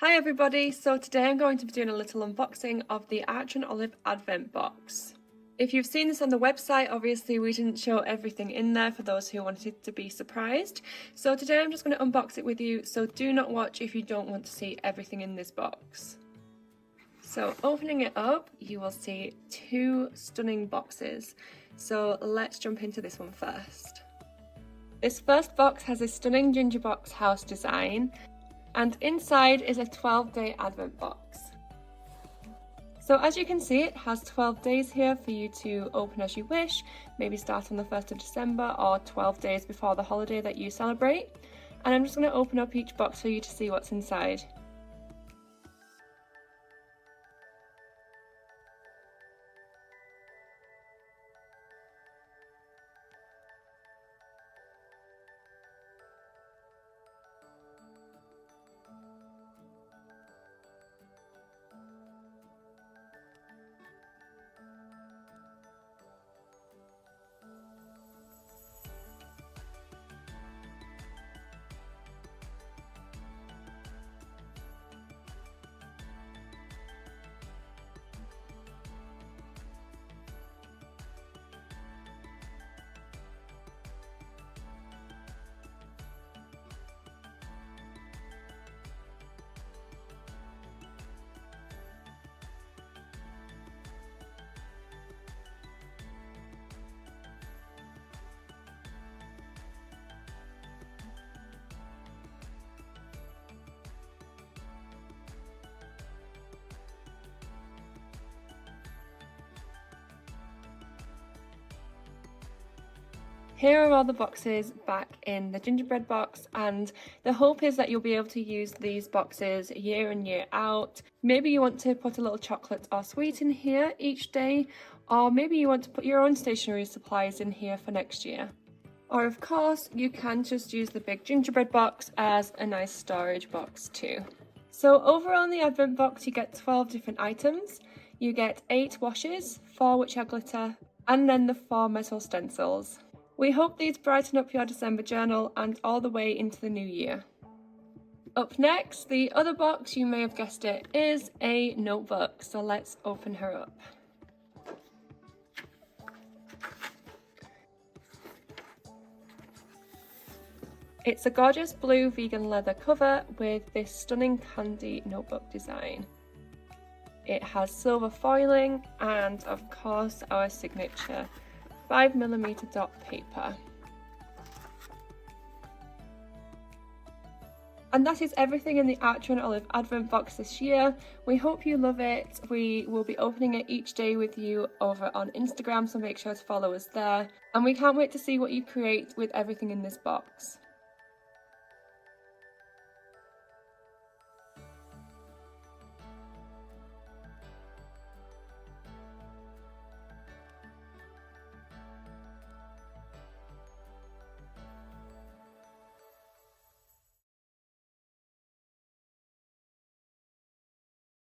Hi everybody, so today I'm going to be doing a little unboxing of the Archer and Olive Advent Box. If you've seen this on the website, obviously we didn't show everything in there for those who wanted to be surprised. So today I'm just going to unbox it with you, so do not watch if you don't want to see everything in this box. So opening it up, you will see two stunning boxes. So let's jump into this one first. This first box has a stunning ginger box house design, and inside is a 12-day advent box. So as you can see, it has 12 days here for you to open as you wish, maybe start on the 1st of December or 12 days before the holiday that you celebrate. And I'm just going to open up each box for you to see what's inside. Here are all the boxes back in the gingerbread box, and the hope is that you'll be able to use these boxes year in, year out. Maybe you want to put a little chocolate or sweet in here each day, or maybe you want to put your own stationery supplies in here for next year. Or of course, you can just use the big gingerbread box as a nice storage box too. So overall in the advent box you get 12 different items. You get 8 washes, 4 which are glitter, and then the 4 metal stencils. We hope these brighten up your December journal and all the way into the new year. Up next, the other box, you may have guessed it, is a notebook, so let's open her up. It's a gorgeous blue vegan leather cover with this stunning candy notebook design. It has silver foiling and of course our signature 5mm dot paper. And that is everything in the Archer and Olive Advent box this year. We hope you love it. We will be opening it each day with you over on Instagram, so make sure to follow us there. And we can't wait to see what you create with everything in this box.